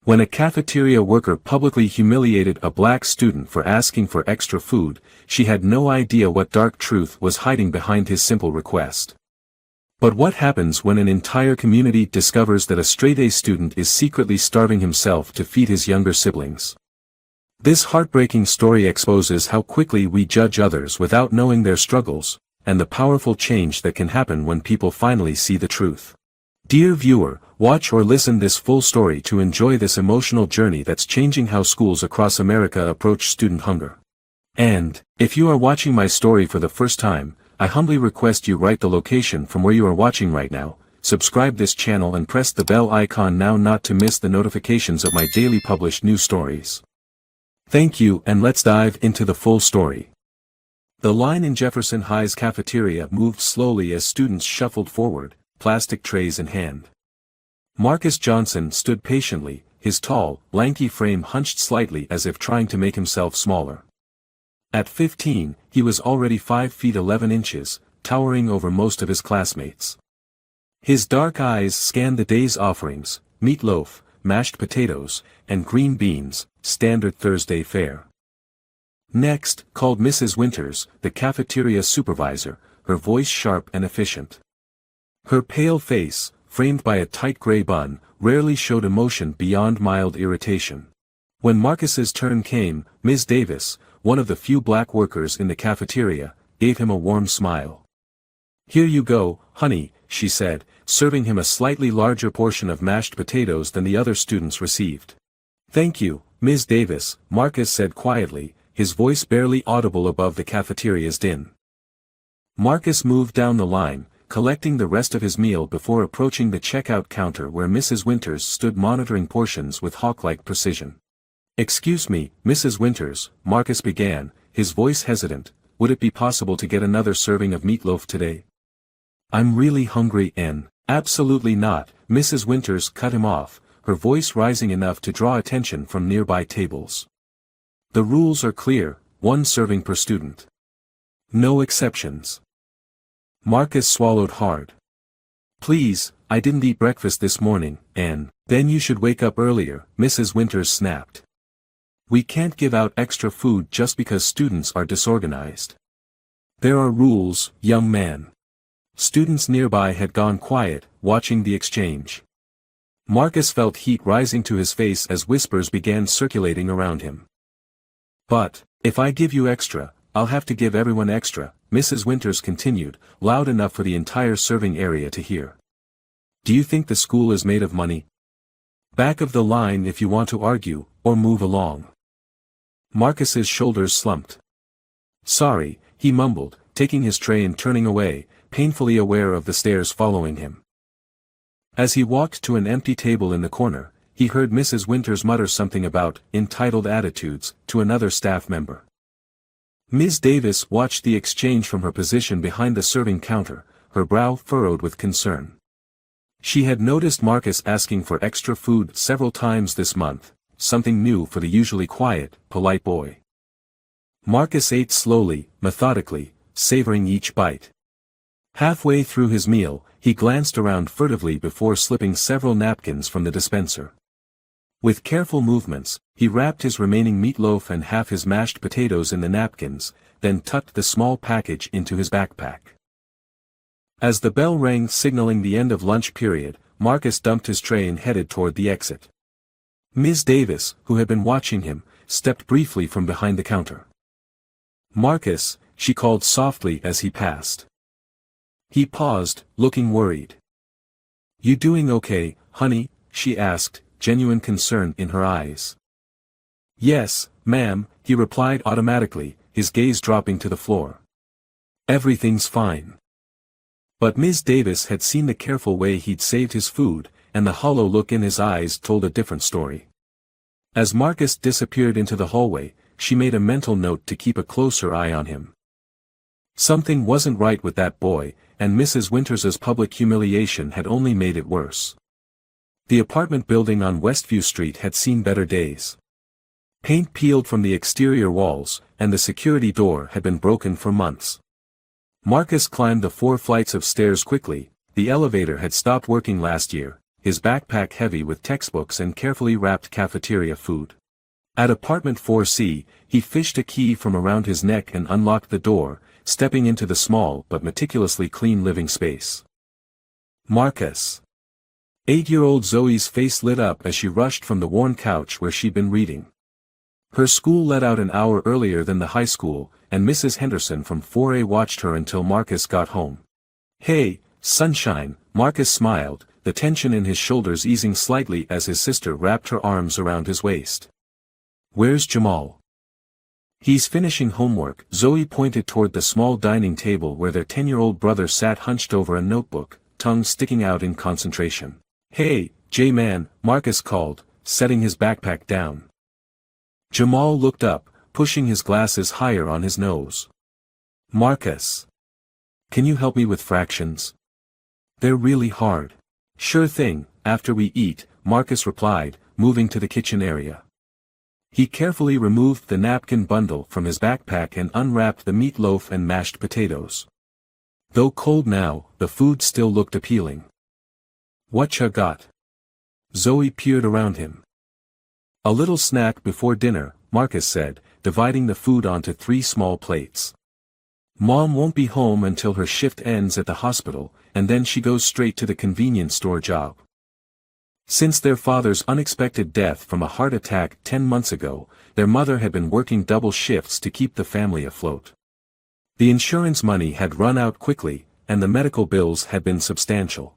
When a cafeteria worker publicly humiliated a black student for asking for extra food, she had no idea what dark truth was hiding behind his simple request. But what happens when an entire community discovers that a straight-A student is secretly starving himself to feed his younger siblings? This heartbreaking story exposes how quickly we judge others without knowing their struggles, and the powerful change that can happen when people finally see the truth. Dear viewer, watch or listen this full story to enjoy this emotional journey that's changing how schools across America approach student hunger. And, if you are watching my story for the first time, I humbly request you write the location from where you are watching right now, subscribe this channel and press the bell icon now not to miss the notifications of my daily published news stories. Thank you, and let's dive into the full story. The line in Jefferson High's cafeteria moved slowly as students shuffled forward, plastic trays in hand. Marcus Johnson stood patiently, his tall, lanky frame hunched slightly as if trying to make himself smaller. At 15, he was already 5 feet 11 inches, towering over most of his classmates. His dark eyes scanned the day's offerings: meatloaf, mashed potatoes, and green beans, standard Thursday fare. Next, called Mrs. Winters, the cafeteria supervisor, her voice sharp and efficient. Her pale face, framed by a tight gray bun, rarely showed emotion beyond mild irritation. When Marcus's turn came, Ms. Davis, one of the few black workers in the cafeteria, gave him a warm smile. "Here you go, honey," she said, serving him a slightly larger portion of mashed potatoes than the other students received. "Thank you, Ms. Davis," Marcus said quietly, his voice barely audible above the cafeteria's din. Marcus moved down the line, collecting the rest of his meal before approaching the checkout counter where Mrs. Winters stood monitoring portions with hawk-like precision. "Excuse me, Mrs. Winters," Marcus began, his voice hesitant, "would it be possible to get another serving of meatloaf today?" "I'm really hungry and—" "Absolutely not," Mrs. Winters cut him off, her voice rising enough to draw attention from nearby tables. "The rules are clear, 1 serving per student. No exceptions." Marcus swallowed hard. "Please, I didn't eat breakfast this morning, and—" "Then you should wake up earlier," Mrs. Winters snapped. "We can't give out extra food just because students are disorganized. There are rules, young man." Students nearby had gone quiet, watching the exchange. Marcus felt heat rising to his face as whispers began circulating around him. "But, if I give you extra, I'll have to give everyone extra," Mrs. Winters continued, loud enough for the entire serving area to hear. "Do you think the school is made of money? Back of the line if you want to argue, or move along." Marcus's shoulders slumped. "Sorry," he mumbled, taking his tray and turning away, painfully aware of the stares following him. As he walked to an empty table in the corner, he heard Mrs. Winters mutter something about entitled attitudes to another staff member. Ms. Davis watched the exchange from her position behind the serving counter, her brow furrowed with concern. She had noticed Marcus asking for extra food several times this month, something new for the usually quiet, polite boy. Marcus ate slowly, methodically, savoring each bite. Halfway through his meal, he glanced around furtively before slipping several napkins from the dispenser. With careful movements, he wrapped his remaining meatloaf and half his mashed potatoes in the napkins, then tucked the small package into his backpack. As the bell rang signaling the end of lunch period, Marcus dumped his tray and headed toward the exit. Ms. Davis, who had been watching him, stepped briefly from behind the counter. "Marcus," she called softly as he passed. He paused, looking worried. "You doing okay, honey?" she asked, genuine concern in her eyes. "Yes, ma'am," he replied automatically, his gaze dropping to the floor. "Everything's fine." But Ms. Davis had seen the careful way he'd saved his food, and the hollow look in his eyes told a different story. As Marcus disappeared into the hallway, she made a mental note to keep a closer eye on him. Something wasn't right with that boy, and Mrs. Winters's public humiliation had only made it worse. The apartment building on Westview Street had seen better days. Paint peeled from the exterior walls, and the security door had been broken for months. Marcus climbed the 4 flights of stairs quickly. The elevator had stopped working last year, his backpack heavy with textbooks and carefully wrapped cafeteria food. At apartment 4C, he fished a key from around his neck and unlocked the door, stepping into the small but meticulously clean living space. Marcus. 8-year-old Zoe's face lit up as she rushed from the worn couch where she'd been reading. Her school let out an hour earlier than the high school, and Mrs. Henderson from 4A watched her until Marcus got home. "Hey, sunshine," Marcus smiled, the tension in his shoulders easing slightly as his sister wrapped her arms around his waist. "Where's Jamal?" "He's finishing homework." Zoe pointed toward the small dining table where their 10-year-old brother sat hunched over a notebook, tongue sticking out in concentration. "Hey, J-Man," Marcus called, setting his backpack down. Jamal looked up, pushing his glasses higher on his nose. "Marcus. Can you help me with fractions? They're really hard." "Sure thing, after we eat," Marcus replied, moving to the kitchen area. He carefully removed the napkin bundle from his backpack and unwrapped the meatloaf and mashed potatoes. Though cold now, the food still looked appealing. "Whatcha got?" Zoe peered around him. "A little snack before dinner," Marcus said, dividing the food onto 3 small plates. "Mom won't be home until her shift ends at the hospital, and then she goes straight to the convenience store job." Since their father's unexpected death from a heart attack 10 months ago, their mother had been working double shifts to keep the family afloat. The insurance money had run out quickly, and the medical bills had been substantial.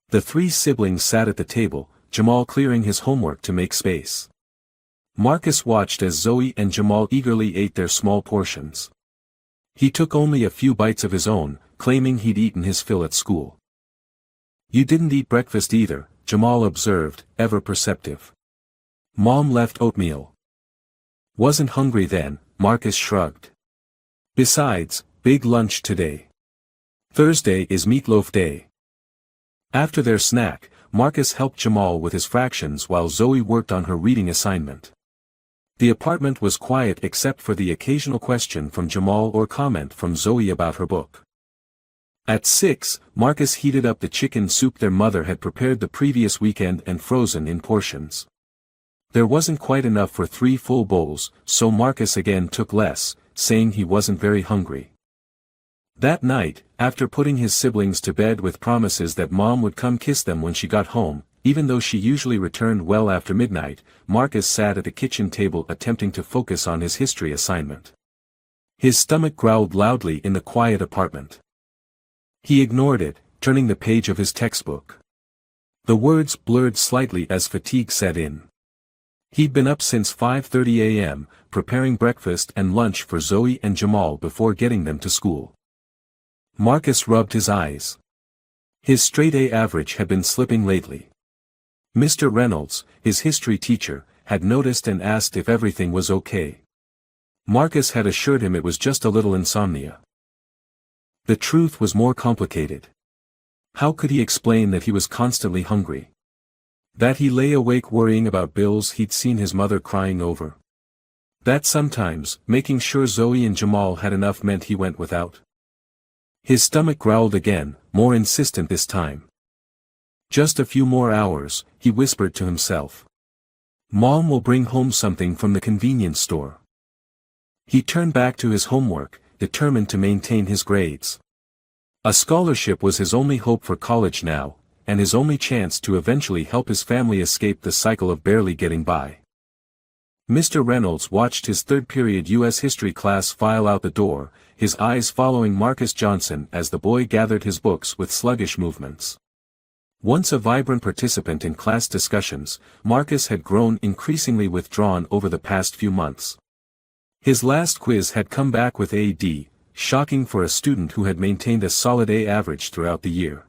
The 3 siblings sat at the table, Jamal clearing his homework to make space. Marcus watched as Zoe and Jamal eagerly ate their small portions. He took only a few bites of his own, claiming he'd eaten his fill at school. "You didn't eat breakfast either," Jamal observed, ever perceptive. "Mom left oatmeal." "Wasn't hungry then," Marcus shrugged. "Besides, big lunch today. Thursday is meatloaf day." After their snack, Marcus helped Jamal with his fractions while Zoe worked on her reading assignment. The apartment was quiet except for the occasional question from Jamal or comment from Zoe about her book. At 6, Marcus heated up the chicken soup their mother had prepared the previous weekend and frozen in portions. There wasn't quite enough for 3 full bowls, so Marcus again took less, saying he wasn't very hungry. That night, after putting his siblings to bed with promises that Mom would come kiss them when she got home, even though she usually returned well after midnight, Marcus sat at the kitchen table attempting to focus on his history assignment. His stomach growled loudly in the quiet apartment. He ignored it, turning the page of his textbook. The words blurred slightly as fatigue set in. He'd been up since 5:30 a.m., preparing breakfast and lunch for Zoe and Jamal before getting them to school. Marcus rubbed his eyes. His straight-A average had been slipping lately. Mr. Reynolds, his history teacher, had noticed and asked if everything was okay. Marcus had assured him it was just a little insomnia. The truth was more complicated. How could he explain that he was constantly hungry? That he lay awake worrying about bills he'd seen his mother crying over? That sometimes, making sure Zoe and Jamal had enough meant he went without? His stomach growled again, more insistent this time. "Just a few more hours," he whispered to himself. "Mom will bring home something from the convenience store." He turned back to his homework, determined to maintain his grades. A scholarship was his only hope for college now, and his only chance to eventually help his family escape the cycle of barely getting by. Mr. Reynolds watched his third-period U.S. history class file out the door, his eyes following Marcus Johnson as the boy gathered his books with sluggish movements. Once a vibrant participant in class discussions, Marcus had grown increasingly withdrawn over the past few months. His last quiz had come back with a D, shocking for a student who had maintained a solid A average throughout the year.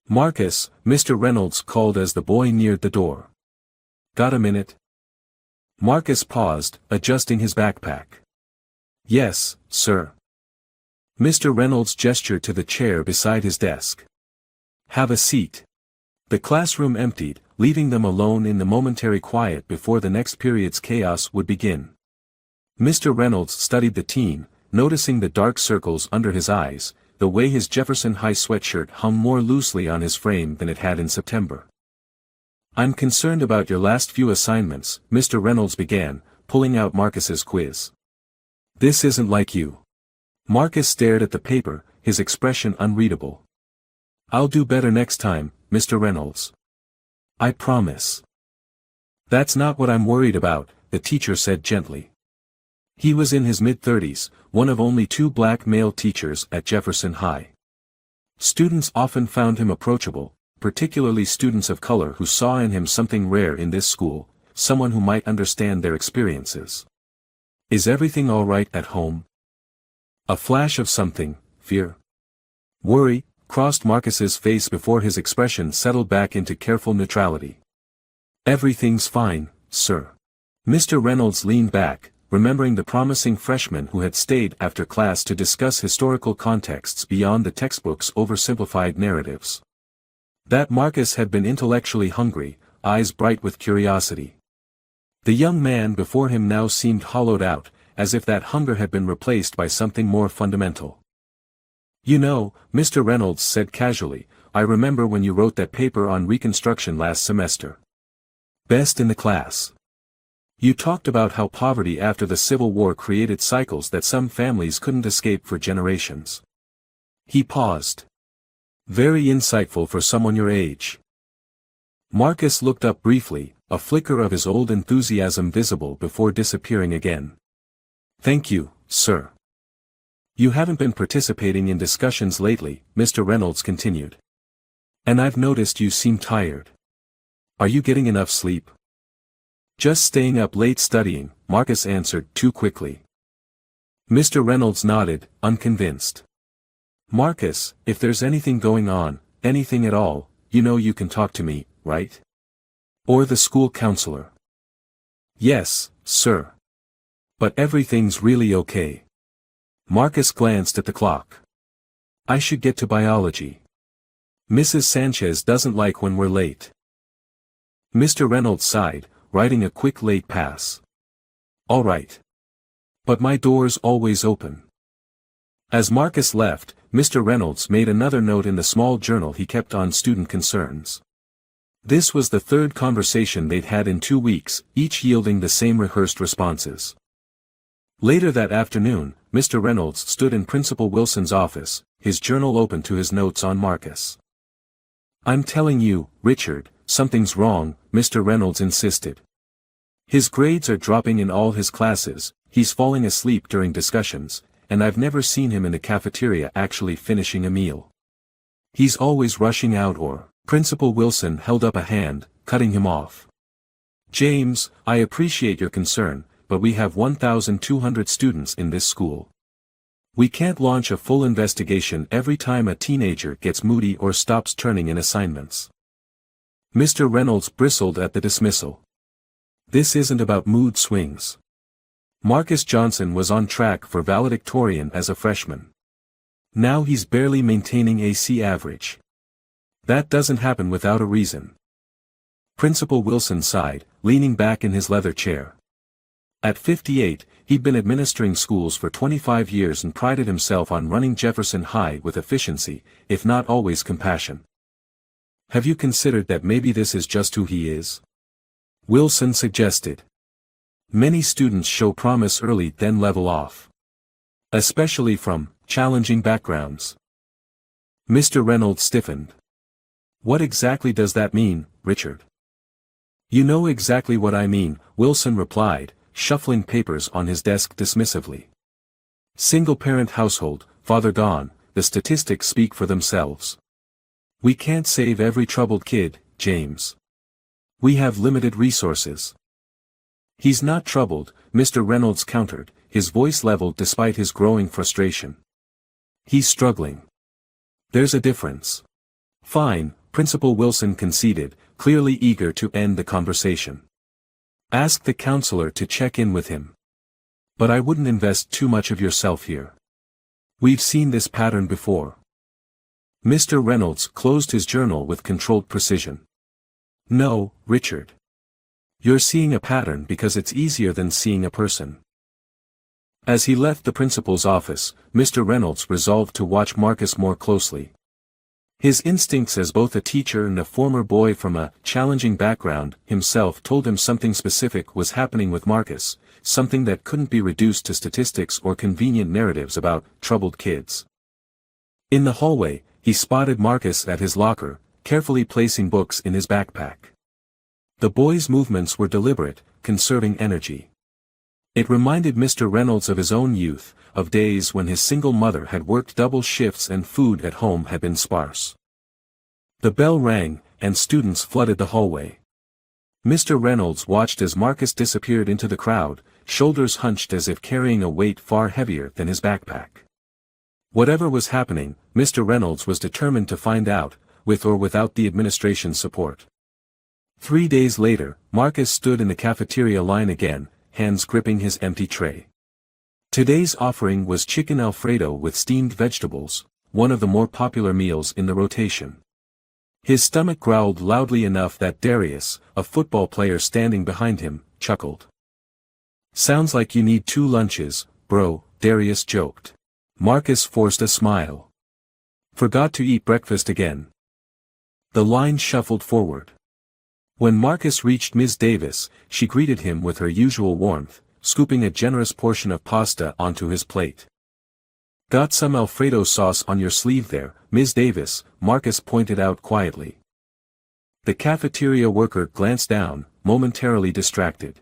"Marcus," Mr. Reynolds called as the boy neared the door. "Got a minute?" Marcus paused, adjusting his backpack. "Yes, sir." Mr. Reynolds gestured to the chair beside his desk. "Have a seat." The classroom emptied, leaving them alone in the momentary quiet before the next period's chaos would begin. Mr. Reynolds studied the teen, noticing the dark circles under his eyes, the way his Jefferson High sweatshirt hung more loosely on his frame than it had in September. "I'm concerned about your last few assignments," Mr. Reynolds began, pulling out Marcus's quiz. "This isn't like you." Marcus stared at the paper, his expression unreadable. "I'll do better next time, Mr. Reynolds. I promise." "That's not what I'm worried about," the teacher said gently. He was in his mid-30s, one of only 2 black male teachers at Jefferson High. Students often found him approachable, particularly students of color who saw in him something rare in this school, someone who might understand their experiences. "Is everything all right at home?" A flash of something, fear, worry, crossed Marcus's face before his expression settled back into careful neutrality. "Everything's fine, sir." Mr. Reynolds leaned back, remembering the promising freshman who had stayed after class to discuss historical contexts beyond the textbook's oversimplified narratives. That Marcus had been intellectually hungry, eyes bright with curiosity. The young man before him now seemed hollowed out, as if that hunger had been replaced by something more fundamental. "You know," Mr. Reynolds said casually, "I remember when you wrote that paper on Reconstruction last semester. Best in the class. You talked about how poverty after the Civil War created cycles that some families couldn't escape for generations." He paused. "Very insightful for someone your age." Marcus looked up briefly, a flicker of his old enthusiasm visible before disappearing again. "Thank you, sir." "You haven't been participating in discussions lately," Mr. Reynolds continued. "And I've noticed you seem tired. Are you getting enough sleep?" "Just staying up late studying," Marcus answered too quickly. Mr. Reynolds nodded, unconvinced. "Marcus, if there's anything going on, anything at all, you know you can talk to me, right? Or the school counselor." "Yes, sir. But everything's really okay." Marcus glanced at the clock. "I should get to biology. Mrs. Sanchez doesn't like when we're late." Mr. Reynolds sighed, writing a quick late pass. "All right. But my door's always open." As Marcus left, Mr. Reynolds made another note in the small journal he kept on student concerns. This was the 3rd conversation they'd had in 2 weeks, each yielding the same rehearsed responses. Later that afternoon, Mr. Reynolds stood in Principal Wilson's office, his journal open to his notes on Marcus. "I'm telling you, Richard, something's wrong," Mr. Reynolds insisted. "His grades are dropping in all his classes, he's falling asleep during discussions, and I've never seen him in the cafeteria actually finishing a meal. He's always rushing out or—" Principal Wilson held up a hand, cutting him off. "James, I appreciate your concern, but we have 1,200 students in this school. We can't launch a full investigation every time a teenager gets moody or stops turning in assignments." Mr. Reynolds bristled at the dismissal. "This isn't about mood swings. Marcus Johnson was on track for valedictorian as a freshman. Now he's barely maintaining a C average. That doesn't happen without a reason." Principal Wilson sighed, leaning back in his leather chair. At 58, he'd been administering schools for 25 years and prided himself on running Jefferson High with efficiency, if not always compassion. "Have you considered that maybe this is just who he is?" Wilson suggested. "Many students show promise early then level off. Especially from challenging backgrounds." Mr. Reynolds stiffened. "What exactly does that mean, Richard?" "You know exactly what I mean," Wilson replied, shuffling papers on his desk dismissively. "Single-parent household, father gone, the statistics speak for themselves. We can't save every troubled kid, James. We have limited resources." "He's not troubled," Mr. Reynolds countered, his voice leveled despite his growing frustration. "He's struggling. There's a difference." "Fine," Principal Wilson conceded, clearly eager to end the conversation. "Ask the counselor to check in with him. But I wouldn't invest too much of yourself here. We've seen this pattern before." Mr. Reynolds closed his journal with controlled precision. "No, Richard. You're seeing a pattern because it's easier than seeing a person." As he left the principal's office, Mr. Reynolds resolved to watch Marcus more closely. His instincts as both a teacher and a former boy from a challenging background himself told him something specific was happening with Marcus, something that couldn't be reduced to statistics or convenient narratives about troubled kids. In the hallway, he spotted Marcus at his locker, carefully placing books in his backpack. The boy's movements were deliberate, conserving energy. It reminded Mr. Reynolds of his own youth, of days when his single mother had worked double shifts and food at home had been sparse. The bell rang, and students flooded the hallway. Mr. Reynolds watched as Marcus disappeared into the crowd, shoulders hunched as if carrying a weight far heavier than his backpack. Whatever was happening, Mr. Reynolds was determined to find out, with or without the administration's support. 3 days later, Marcus stood in the cafeteria line again, hands gripping his empty tray. Today's offering was chicken Alfredo with steamed vegetables, one of the more popular meals in the rotation. His stomach growled loudly enough that Darius, a football player standing behind him, chuckled. "Sounds like you need 2 lunches, bro," Darius joked. Marcus forced a smile. "Forgot to eat breakfast again." The line shuffled forward. When Marcus reached Ms. Davis, she greeted him with her usual warmth, scooping a generous portion of pasta onto his plate. "Got some Alfredo sauce on your sleeve there, Ms. Davis," Marcus pointed out quietly. The cafeteria worker glanced down, momentarily distracted.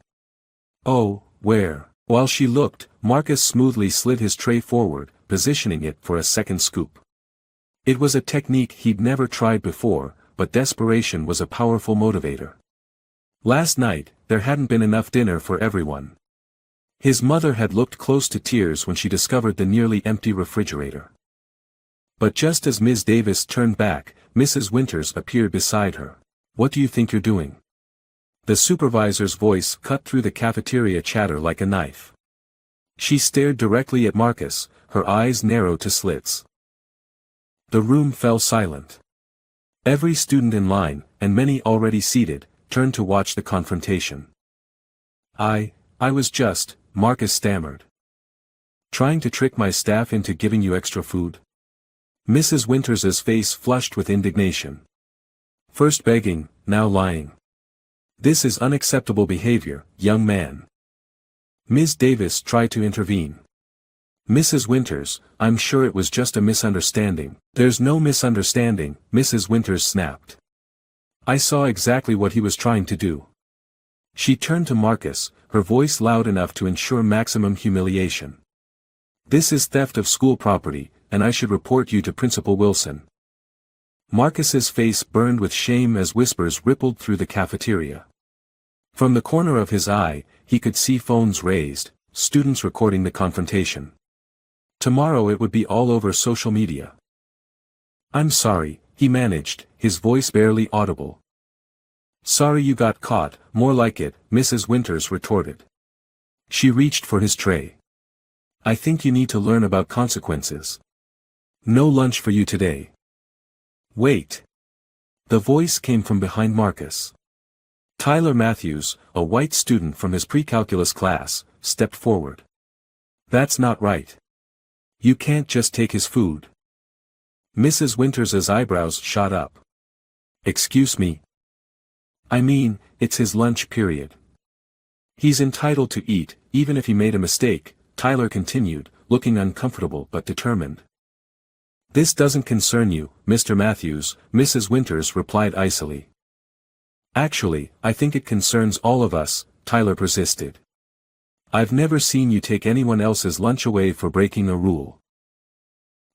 "Oh, where?" While she looked, Marcus smoothly slid his tray forward, positioning it for a second scoop. It was a technique he'd never tried before, but desperation was a powerful motivator. Last night, there hadn't been enough dinner for everyone. His mother had looked close to tears when she discovered the nearly empty refrigerator. But just as Ms. Davis turned back, Mrs. Winters appeared beside her. "What do you think you're doing?" The supervisor's voice cut through the cafeteria chatter like a knife. She stared directly at Marcus, her eyes narrowed to slits. The room fell silent. Every student in line, and many already seated, turned to watch the confrontation. I was just," Marcus stammered. "Trying to trick my staff into giving you extra food?" Mrs. Winters's face flushed with indignation. "First begging, now lying. This is unacceptable behavior, young man." Ms. Davis tried to intervene. "Mrs. Winters, I'm sure it was just a misunderstanding." "There's no misunderstanding," Mrs. Winters snapped. "I saw exactly what he was trying to do." She turned to Marcus, her voice loud enough to ensure maximum humiliation. "This is theft of school property, and I should report you to Principal Wilson." Marcus's face burned with shame as whispers rippled through the cafeteria. From the corner of his eye, he could see phones raised, students recording the confrontation. Tomorrow it would be all over social media. "I'm sorry," he managed, his voice barely audible. "Sorry you got caught, more like it," Mrs. Winters retorted. She reached for his tray. "I think you need to learn about consequences. No lunch for you today." "Wait." The voice came from behind Marcus. Tyler Matthews, a white student from his pre-calculus class, stepped forward. "That's not right. You can't just take his food." Mrs. Winters's eyebrows shot up. "Excuse me?" "I mean, it's his lunch period. He's entitled to eat, even if he made a mistake," Tyler continued, looking uncomfortable but determined. "This doesn't concern you, Mr. Matthews," Mrs. Winters replied icily. "Actually, I think it concerns all of us," Tyler persisted. "I've never seen you take anyone else's lunch away for breaking a rule."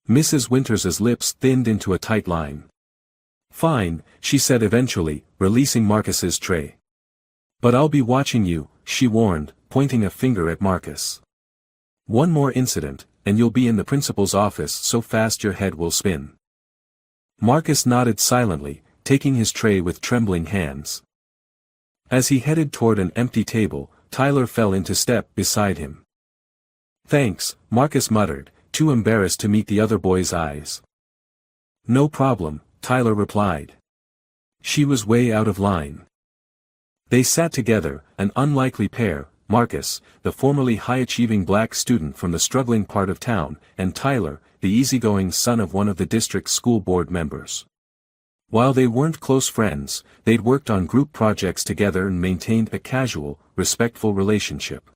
Mrs. Winters's lips thinned into a tight line. "Fine," she said eventually, releasing Marcus's tray. "But I'll be watching you," she warned, pointing a finger at Marcus. "One more incident, and you'll be in the principal's office so fast your head will spin." Marcus nodded silently, taking his tray with trembling hands. As he headed toward an empty table, Tyler fell into step beside him. "Thanks," Marcus muttered, too embarrassed to meet the other boy's eyes. "No problem," Tyler replied. She was way out of line. They sat together, an unlikely pair, Marcus, the formerly high-achieving black student from the struggling part of town, and Tyler, the easygoing son of one of the district's school board members. While they weren't close friends, they'd worked on group projects together and maintained a casual, respectful relationship.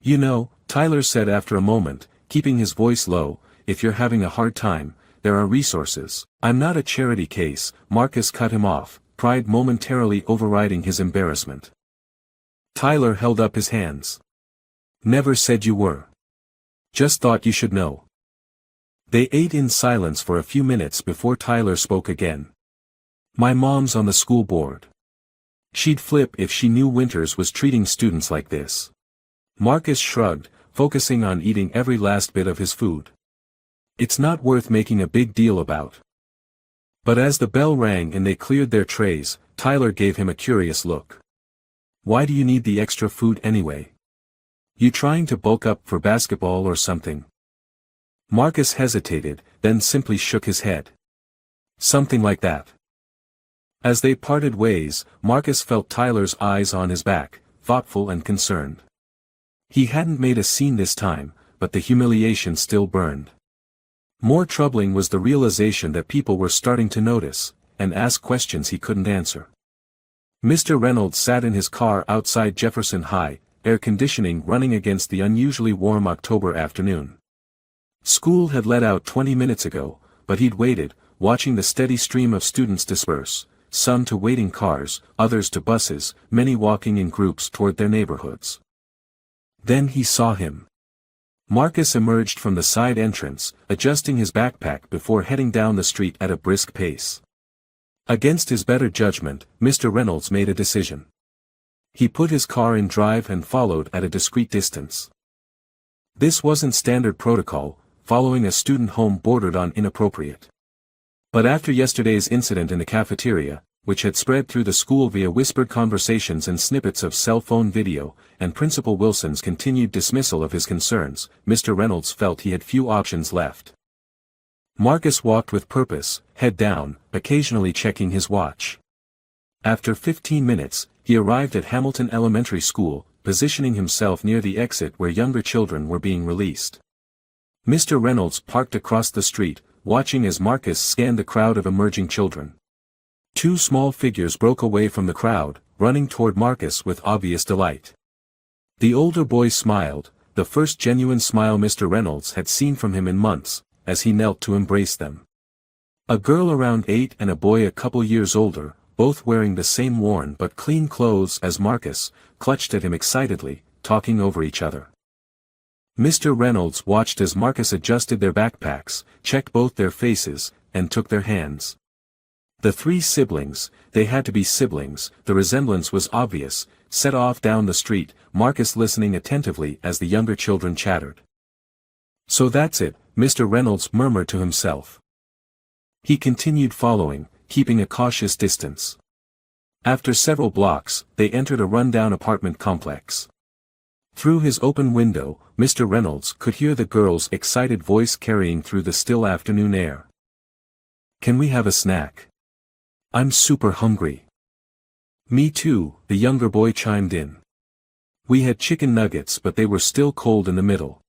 "You know," Tyler said after a moment, keeping his voice low, "if you're having a hard time, there are resources." "I'm not a charity case," Marcus cut him off, pride momentarily overriding his embarrassment. Tyler held up his hands. "Never said you were. Just thought you should know." They ate in silence for a few minutes before Tyler spoke again. "My mom's on the school board. She'd flip if she knew Winters was treating students like this." Marcus shrugged, focusing on eating every last bit of his food. "It's not worth making a big deal about." But as the bell rang and they cleared their trays, Tyler gave him a curious look. "Why do you need the extra food anyway? You trying to bulk up for basketball or something?" Marcus hesitated, then simply shook his head. "Something like that." As they parted ways, Marcus felt Tyler's eyes on his back, thoughtful and concerned. He hadn't made a scene this time, but the humiliation still burned. More troubling was the realization that people were starting to notice, and ask questions he couldn't answer. Mr. Reynolds sat in his car outside Jefferson High, air conditioning running against the unusually warm October afternoon. School had let out 20 minutes ago, but he'd waited, watching the steady stream of students disperse, some to waiting cars, others to buses, many walking in groups toward their neighborhoods. Then he saw him. Marcus emerged from the side entrance, adjusting his backpack before heading down the street at a brisk pace. Against his better judgment, Mr. Reynolds made a decision. He put his car in drive and followed at a discreet distance. This wasn't standard protocol, following a student home bordered on inappropriate. But after yesterday's incident in the cafeteria, which had spread through the school via whispered conversations and snippets of cell phone video, and Principal Wilson's continued dismissal of his concerns, Mr. Reynolds felt he had few options left. Marcus walked with purpose, head down, occasionally checking his watch. After 15 minutes, he arrived at Hamilton Elementary School, positioning himself near the exit where younger children were being released. Mr. Reynolds parked across the street, watching as Marcus scanned the crowd of emerging children. Two small figures broke away from the crowd, running toward Marcus with obvious delight. The older boy smiled, the first genuine smile Mr. Reynolds had seen from him in months, as he knelt to embrace them. A girl around 8 and a boy a couple years older, both wearing the same worn but clean clothes as Marcus, clutched at him excitedly, talking over each other. Mr. Reynolds watched as Marcus adjusted their backpacks, checked both their faces, and took their hands. The three siblings, they had to be siblings, the resemblance was obvious, set off down the street, Marcus listening attentively as the younger children chattered. "So that's it," Mr. Reynolds murmured to himself. He continued following, keeping a cautious distance. After several blocks, they entered a rundown apartment complex. Through his open window, Mr. Reynolds could hear the girl's excited voice carrying through the still afternoon air. "Can we have a snack? I'm super hungry." "Me too," the younger boy chimed in. "We had chicken nuggets but they were still cold in the middle."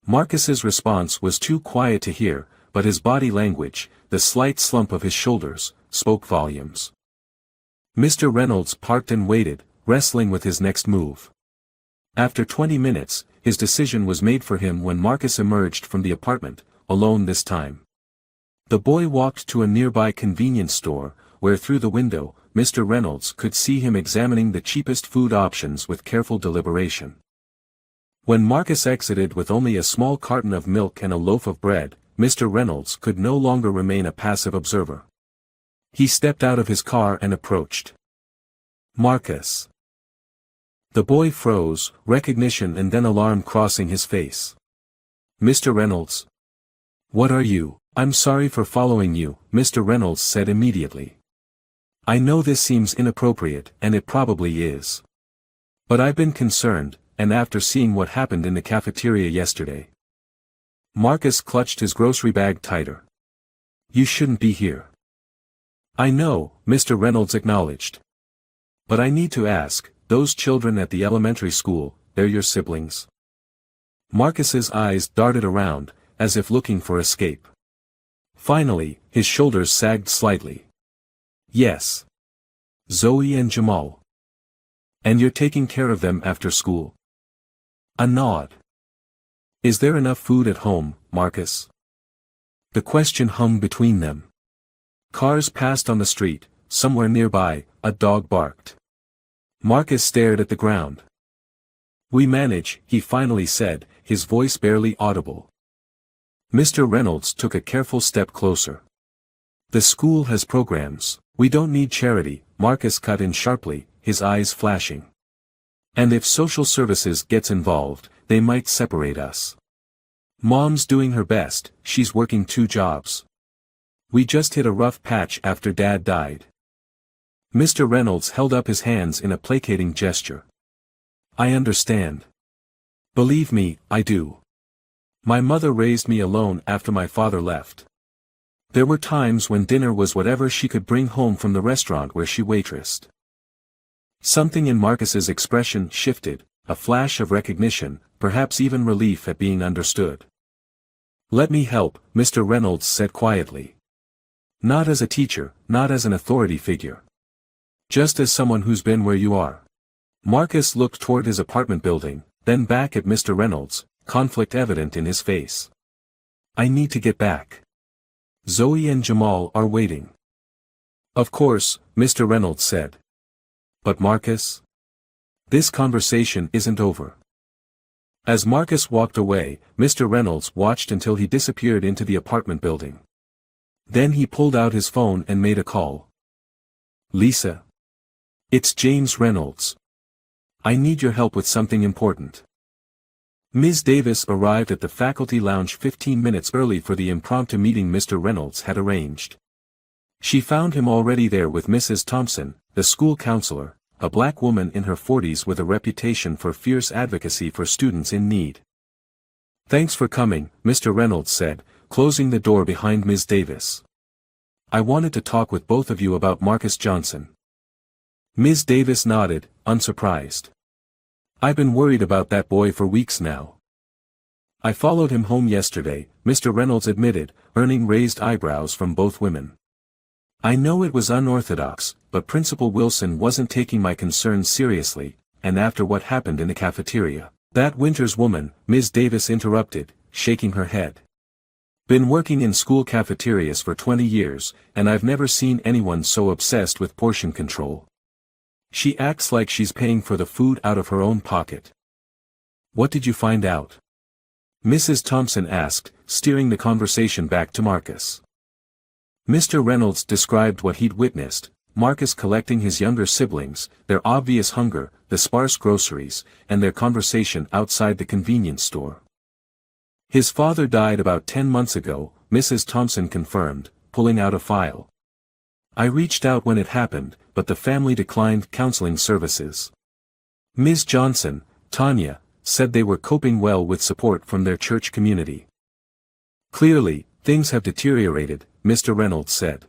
Marcus's response was too quiet to hear, but his body language, the slight slump of his shoulders, spoke volumes. Mr. Reynolds parked and waited, wrestling with his next move. After 20 minutes, his decision was made for him when Marcus emerged from the apartment, alone this time. The boy walked to a nearby convenience store, where through the window, Mr. Reynolds could see him examining the cheapest food options with careful deliberation. When Marcus exited with only a small carton of milk and a loaf of bread, Mr. Reynolds could no longer remain a passive observer. He stepped out of his car and approached. "Marcus." The boy froze, recognition and then alarm crossing his face. "Mr. Reynolds." "What are you?" "I'm sorry for following you," Mr. Reynolds said immediately. "I know this seems inappropriate, and it probably is. But I've been concerned, and after seeing what happened in the cafeteria yesterday." Marcus clutched his grocery bag tighter. "You shouldn't be here." "I know," Mr. Reynolds acknowledged. "But I need to ask, those children at the elementary school, they're your siblings? Marcus's eyes darted around, as if looking for escape. Finally, his shoulders sagged slightly. Yes. Zoe and Jamal. And you're taking care of them after school? A nod. Is there enough food at home, Marcus? The question hung between them. Cars passed on the street. Somewhere nearby, a dog barked. Marcus stared at the ground. We manage, he finally said, his voice barely audible. Mr. Reynolds took a careful step closer. The school has programs. We don't need charity, Marcus cut in sharply, his eyes flashing. And if social services gets involved, they might separate us. Mom's doing her best, she's working 2 jobs. We just hit a rough patch after Dad died. Mr. Reynolds held up his hands in a placating gesture. I understand. Believe me, I do. My mother raised me alone after my father left. There were times when dinner was whatever she could bring home from the restaurant where she waitressed. Something in Marcus's expression shifted, a flash of recognition, perhaps even relief at being understood. Let me help, Mr. Reynolds said quietly. Not as a teacher, not as an authority figure. Just as someone who's been where you are. Marcus looked toward his apartment building, then back at Mr. Reynolds, conflict evident in his face. I need to get back. Zoe and Jamal are waiting. Of course, Mr. Reynolds said. But Marcus? This conversation isn't over. As Marcus walked away, Mr. Reynolds watched until he disappeared into the apartment building. Then he pulled out his phone and made a call. Lisa. It's James Reynolds. I need your help with something important. Ms. Davis arrived at the faculty lounge 15 minutes early for the impromptu meeting Mr. Reynolds had arranged. She found him already there with Mrs. Thompson, the school counselor, a black woman in her 40s with a reputation for fierce advocacy for students in need. Thanks for coming, Mr. Reynolds said, closing the door behind Ms. Davis. I wanted to talk with both of you about Marcus Johnson. Ms. Davis nodded, unsurprised. I've been worried about that boy for weeks now. I followed him home yesterday, Mr. Reynolds admitted, earning raised eyebrows from both women. I know it was unorthodox, but Principal Wilson wasn't taking my concerns seriously, and after what happened in the cafeteria. That Winters woman, Ms. Davis interrupted, shaking her head. Been working in school cafeterias for 20 years, and I've never seen anyone so obsessed with portion control. She acts like she's paying for the food out of her own pocket. What did you find out? Mrs. Thompson asked, steering the conversation back to Marcus. Mr. Reynolds described what he'd witnessed, Marcus collecting his younger siblings, their obvious hunger, the sparse groceries, and their conversation outside the convenience store. His father died about 10 months ago, Mrs. Thompson confirmed, pulling out a file. I reached out when it happened, but the family declined counseling services. Ms. Johnson, Tanya, said they were coping well with support from their church community. Clearly, things have deteriorated, Mr. Reynolds said.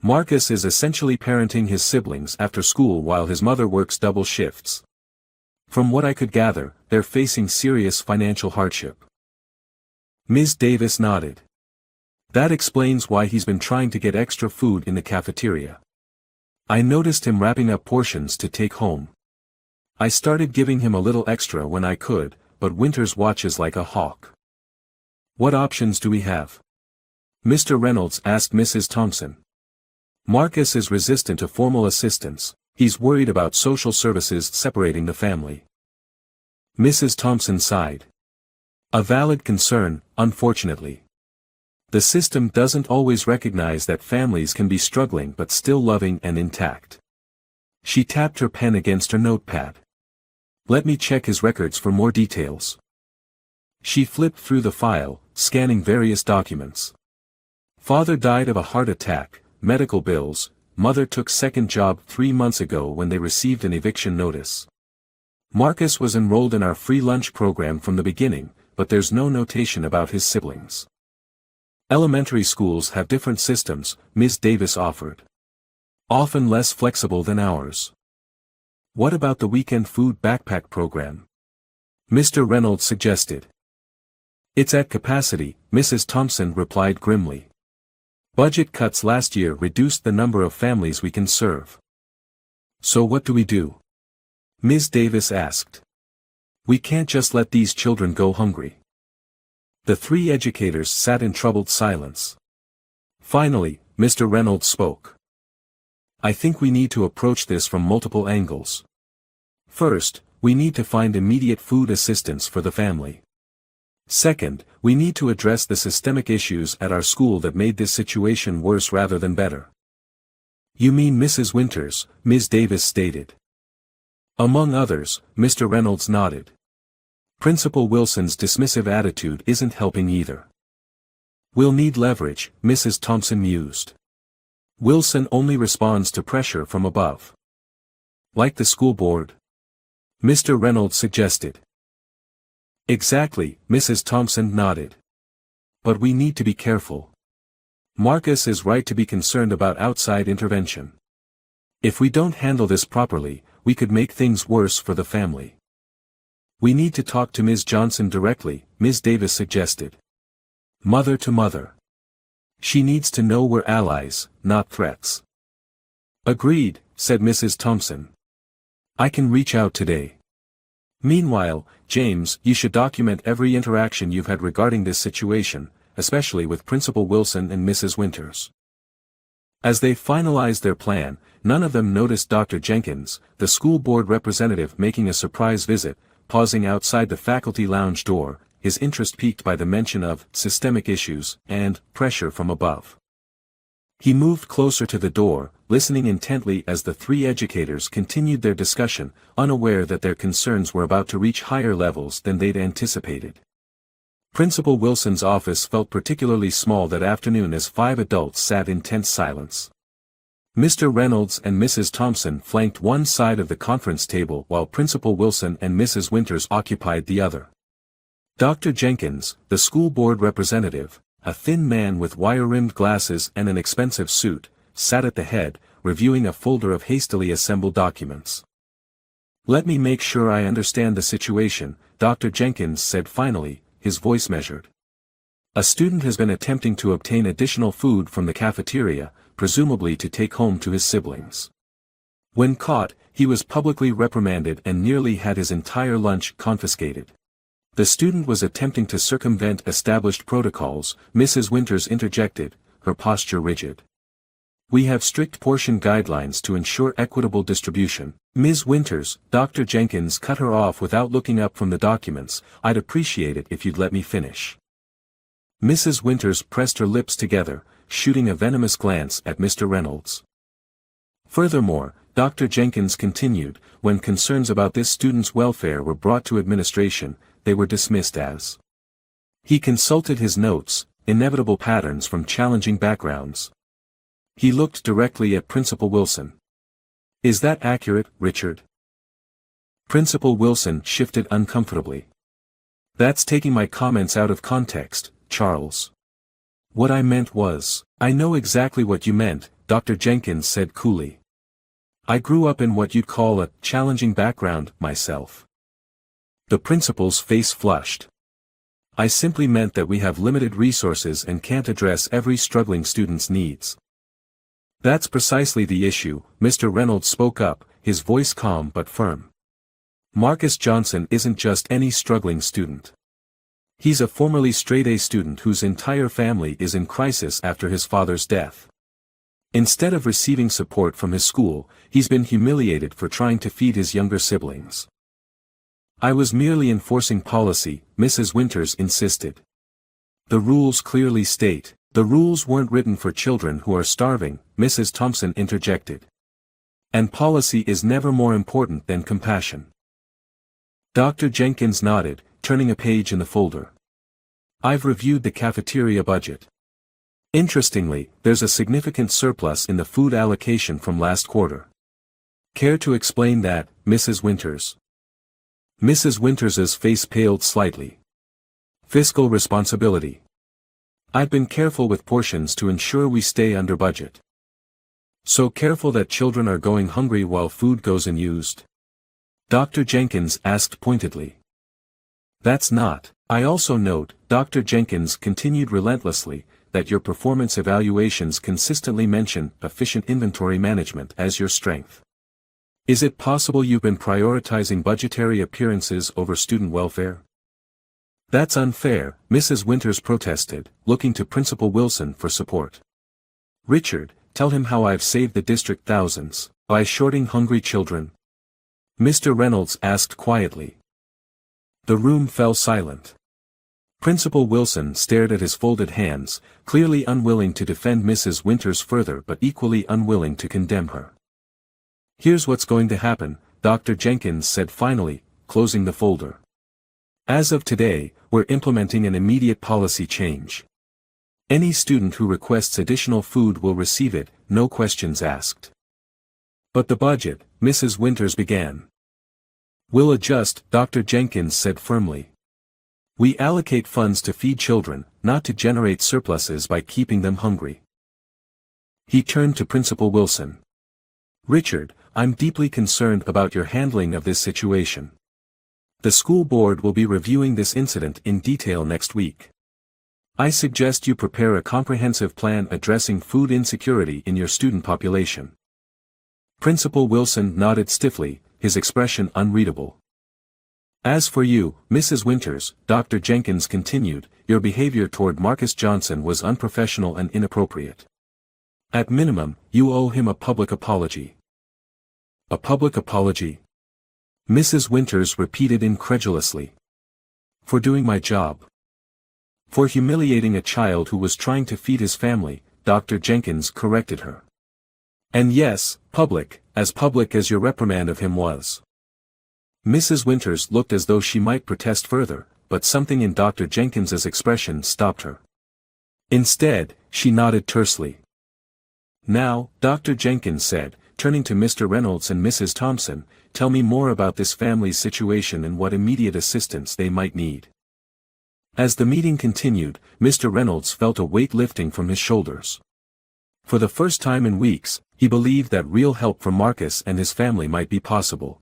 Marcus is essentially parenting his siblings after school while his mother works double shifts. From what I could gather, they're facing serious financial hardship. Ms. Davis nodded. That explains why he's been trying to get extra food in the cafeteria. I noticed him wrapping up portions to take home. I started giving him a little extra when I could, but Winters watches like a hawk. What options do we have? Mr. Reynolds asked Mrs. Thompson. Marcus is resistant to formal assistance, he's worried about social services separating the family. Mrs. Thompson sighed. A valid concern, unfortunately. The system doesn't always recognize that families can be struggling but still loving and intact. She tapped her pen against her notepad. Let me check his records for more details. She flipped through the file, scanning various documents. Father died of a heart attack, medical bills, mother took second job 3 months ago when they received an eviction notice. Marcus was enrolled in our free lunch program from the beginning, but there's no notation about his siblings. Elementary schools have different systems, Ms. Davis offered. Often less flexible than ours. What about the weekend food backpack program? Mr. Reynolds suggested. It's at capacity, Mrs. Thompson replied grimly. Budget cuts last year reduced the number of families we can serve. So what do we do? Ms. Davis asked. We can't just let these children go hungry. The three educators sat in troubled silence. Finally, Mr. Reynolds spoke. I think we need to approach this from multiple angles. First, we need to find immediate food assistance for the family. Second, we need to address the systemic issues at our school that made this situation worse rather than better. You mean Mrs. Winters, Ms. Davis stated. Among others, Mr. Reynolds nodded. Principal Wilson's dismissive attitude isn't helping either. We'll need leverage, Mrs. Thompson mused. Wilson only responds to pressure from above. Like the school board? Mr. Reynolds suggested. Exactly, Mrs. Thompson nodded. But we need to be careful. Marcus is right to be concerned about outside intervention. If we don't handle this properly, we could make things worse for the family. We need to talk to Ms. Johnson directly, Ms. Davis suggested. Mother to mother. She needs to know we're allies, not threats. Agreed, said Mrs. Thompson. I can reach out today. Meanwhile, James, you should document every interaction you've had regarding this situation, especially with Principal Wilson and Mrs. Winters. As they finalized their plan, none of them noticed Dr. Jenkins, the school board representative, making a surprise visit, pausing outside the faculty lounge door, his interest piqued by the mention of systemic issues and pressure from above. He moved closer to the door, listening intently as the three educators continued their discussion, unaware that their concerns were about to reach higher levels than they'd anticipated. Principal Wilson's office felt particularly small that afternoon as 5 adults sat in tense silence. Mr. Reynolds and Mrs. Thompson flanked one side of the conference table while Principal Wilson and Mrs. Winters occupied the other. Dr. Jenkins, the school board representative, a thin man with wire-rimmed glasses and an expensive suit, sat at the head, reviewing a folder of hastily assembled documents. Let me make sure I understand the situation, Dr. Jenkins said finally, his voice measured. A student has been attempting to obtain additional food from the cafeteria, presumably to take home to his siblings. When caught, he was publicly reprimanded and nearly had his entire lunch confiscated. The student was attempting to circumvent established protocols, Mrs. Winters interjected, her posture rigid. We have strict portion guidelines to ensure equitable distribution. Ms. Winters, Dr. Jenkins cut her off without looking up from the documents. I'd appreciate it if you'd let me finish. Mrs. Winters pressed her lips together, shooting a venomous glance at Mr. Reynolds. Furthermore, Dr. Jenkins continued, when concerns about this student's welfare were brought to administration, they were dismissed as. He consulted his notes, inevitable patterns from challenging backgrounds. He looked directly at Principal Wilson. Is that accurate, Richard? Principal Wilson shifted uncomfortably. That's taking my comments out of context, Charles. What I meant was, I know exactly what you meant, Dr. Jenkins said coolly. I grew up in what you'd call a challenging background, myself. The principal's face flushed. I simply meant that we have limited resources and can't address every struggling student's needs. That's precisely the issue, Mr. Reynolds spoke up, his voice calm but firm. Marcus Johnson isn't just any struggling student. He's a formerly straight-A student whose entire family is in crisis after his father's death. Instead of receiving support from his school, he's been humiliated for trying to feed his younger siblings. I was merely enforcing policy, Mrs. Winters insisted. The rules clearly state. The rules weren't written for children who are starving, Mrs. Thompson interjected. And policy is never more important than compassion. Dr. Jenkins nodded, turning a page in the folder. I've reviewed the cafeteria budget. Interestingly, there's a significant surplus in the food allocation from last quarter. Care to explain that, Mrs. Winters? Mrs. Winters's face paled slightly. Fiscal responsibility. I've been careful with portions to ensure we stay under budget. So careful that children are going hungry while food goes unused. Dr. Jenkins asked pointedly. That's not. I also note, Dr. Jenkins continued relentlessly, that your performance evaluations consistently mention efficient inventory management as your strength. Is it possible you've been prioritizing budgetary appearances over student welfare? That's unfair, Mrs. Winters protested, looking to Principal Wilson for support. Richard, tell him how I've saved the district thousands, by shorting hungry children. Mr. Reynolds asked quietly. The room fell silent. Principal Wilson stared at his folded hands, clearly unwilling to defend Mrs. Winters further but equally unwilling to condemn her. Here's what's going to happen, Dr. Jenkins said finally, closing the folder. As of today, we're implementing an immediate policy change. Any student who requests additional food will receive it, no questions asked. But the budget, Mrs. Winters began. We'll adjust, Dr. Jenkins said firmly. We allocate funds to feed children, not to generate surpluses by keeping them hungry. He turned to Principal Wilson. Richard, I'm deeply concerned about your handling of this situation. The school board will be reviewing this incident in detail next week. I suggest you prepare a comprehensive plan addressing food insecurity in your student population. Principal Wilson nodded stiffly, his expression unreadable. As for you, Mrs. Winters, Dr. Jenkins continued, your behavior toward Marcus Johnson was unprofessional and inappropriate. At minimum, you owe him a public apology. A public apology? Mrs. Winters repeated incredulously. For doing my job. For humiliating a child who was trying to feed his family, Dr. Jenkins corrected her. And yes, public as your reprimand of him was. Mrs. Winters looked as though she might protest further, but something in Dr. Jenkins's expression stopped her. Instead, she nodded tersely. Now, Dr. Jenkins said, turning to Mr. Reynolds and Mrs. Thompson, tell me more about this family's situation and what immediate assistance they might need. As the meeting continued, Mr. Reynolds felt a weight lifting from his shoulders. For the first time in weeks, he believed that real help from Marcus and his family might be possible.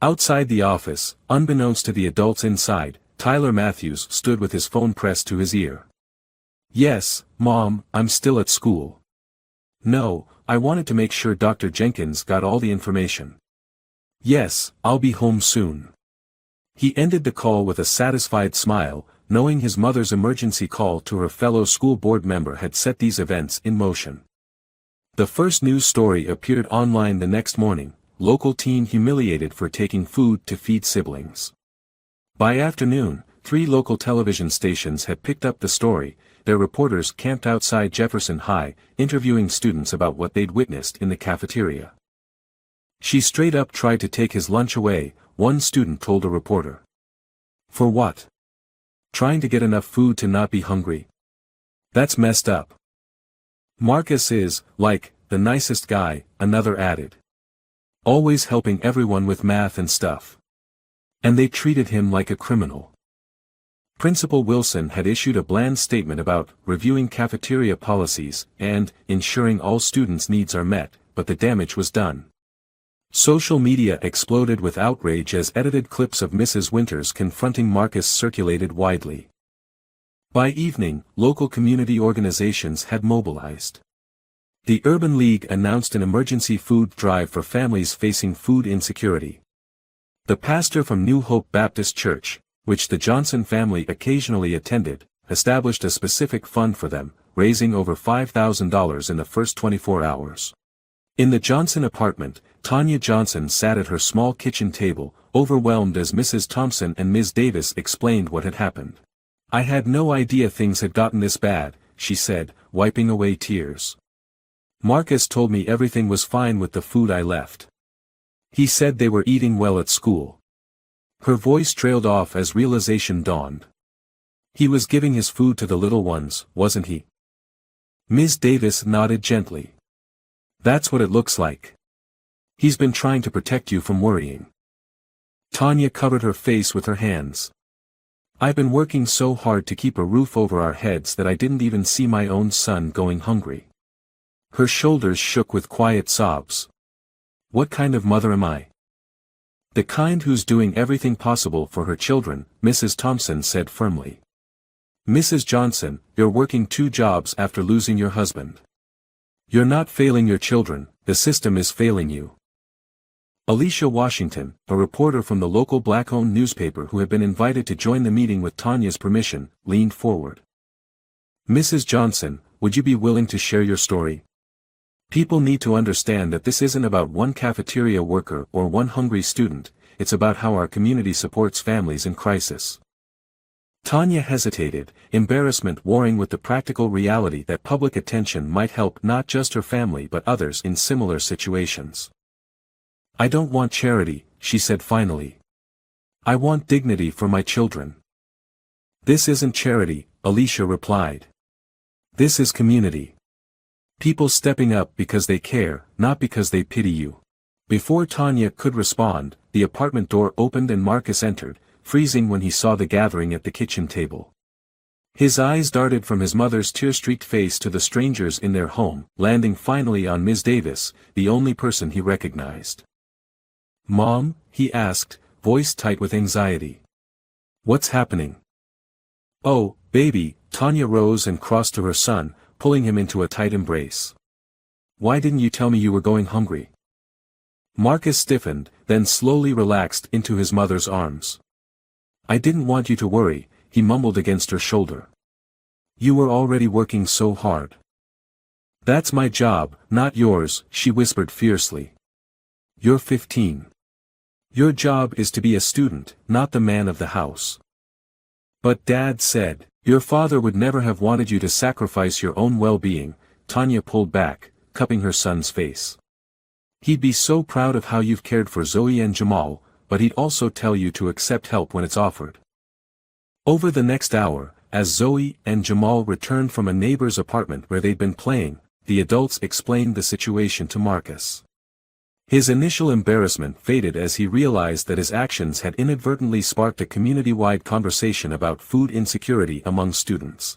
Outside the office, unbeknownst to the adults inside, Tyler Matthews stood with his phone pressed to his ear. Yes, Mom, I'm still at school. No, I wanted to make sure Dr. Jenkins got all the information. Yes, I'll be home soon. He ended the call with a satisfied smile, knowing his mother's emergency call to her fellow school board member had set these events in motion. The first news story appeared online the next morning, local teen humiliated for taking food to feed siblings. By afternoon, 3 local television stations had picked up the story, their reporters camped outside Jefferson High, interviewing students about what they'd witnessed in the cafeteria. She straight up tried to take his lunch away, one student told a reporter. For what? Trying to get enough food to not be hungry? That's messed up. Marcus is, like, the nicest guy, another added. Always helping everyone with math and stuff. And they treated him like a criminal. Principal Wilson had issued a bland statement about reviewing cafeteria policies and ensuring all students' needs are met, but the damage was done. Social media exploded with outrage as edited clips of Mrs. Winters confronting Marcus circulated widely. By evening, local community organizations had mobilized. The Urban League announced an emergency food drive for families facing food insecurity. The pastor from New Hope Baptist Church, which the Johnson family occasionally attended, established a specific fund for them, raising over $5,000 in the first 24 hours. In the Johnson apartment, Tanya Johnson sat at her small kitchen table, overwhelmed as Mrs. Thompson and Ms. Davis explained what had happened. I had no idea things had gotten this bad, she said, wiping away tears. Marcus told me everything was fine with the food I left. He said they were eating well at school. Her voice trailed off as realization dawned. He was giving his food to the little ones, wasn't he? Ms. Davis nodded gently. That's what it looks like. He's been trying to protect you from worrying. Tanya covered her face with her hands. I've been working so hard to keep a roof over our heads that I didn't even see my own son going hungry. Her shoulders shook with quiet sobs. What kind of mother am I? The kind who's doing everything possible for her children, Mrs. Thompson said firmly. Mrs. Johnson, you're working 2 jobs after losing your husband. You're not failing your children, the system is failing you. Alicia Washington, a reporter from the local black-owned newspaper who had been invited to join the meeting with Tanya's permission, leaned forward. Mrs. Johnson, would you be willing to share your story? People need to understand that this isn't about one cafeteria worker or one hungry student, it's about how our community supports families in crisis. Tanya hesitated, embarrassment warring with the practical reality that public attention might help not just her family but others in similar situations. I don't want charity, she said finally. I want dignity for my children. This isn't charity, Alicia replied. This is community. People stepping up because they care, not because they pity you. Before Tanya could respond, the apartment door opened and Marcus entered, freezing when he saw the gathering at the kitchen table. His eyes darted from his mother's tear-streaked face to the strangers in their home, landing finally on Ms. Davis, the only person he recognized. Mom, he asked, voice tight with anxiety. What's happening? Oh, baby, Tanya rose and crossed to her son, pulling him into a tight embrace. Why didn't you tell me you were going hungry? Marcus stiffened, then slowly relaxed into his mother's arms. I didn't want you to worry, he mumbled against her shoulder. You were already working so hard. That's my job, not yours, she whispered fiercely. You're 15. Your job is to be a student, not the man of the house. But Dad said, your father would never have wanted you to sacrifice your own well-being, Tanya pulled back, cupping her son's face. He'd be so proud of how you've cared for Zoe and Jamal, but he'd also tell you to accept help when it's offered. Over the next hour, as Zoe and Jamal returned from a neighbor's apartment where they'd been playing, the adults explained the situation to Marcus. His initial embarrassment faded as he realized that his actions had inadvertently sparked a community-wide conversation about food insecurity among students.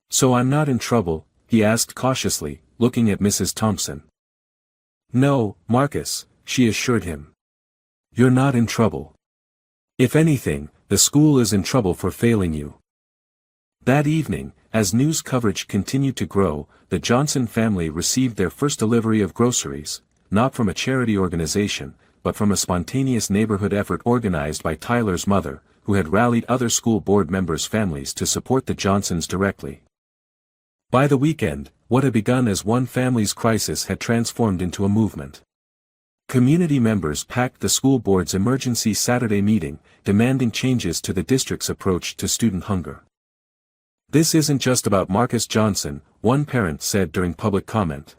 So I'm not in trouble, he asked cautiously, looking at Mrs. Thompson. No, Marcus, she assured him. You're not in trouble. If anything, the school is in trouble for failing you. That evening, as news coverage continued to grow, the Johnson family received their first delivery of groceries, not from a charity organization, but from a spontaneous neighborhood effort organized by Tyler's mother, who had rallied other school board members' families to support the Johnsons directly. By the weekend, what had begun as one family's crisis had transformed into a movement. Community members packed the school board's emergency Saturday meeting, demanding changes to the district's approach to student hunger. This isn't just about Marcus Johnson, one parent said during public comment.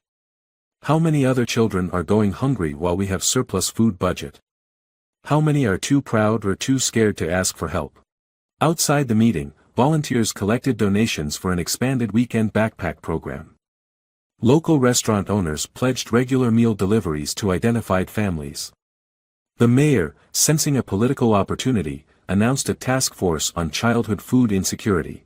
How many other children are going hungry while we have surplus food budget? How many are too proud or too scared to ask for help? Outside the meeting, volunteers collected donations for an expanded weekend backpack program. Local restaurant owners pledged regular meal deliveries to identified families. The mayor, sensing a political opportunity, announced a task force on childhood food insecurity.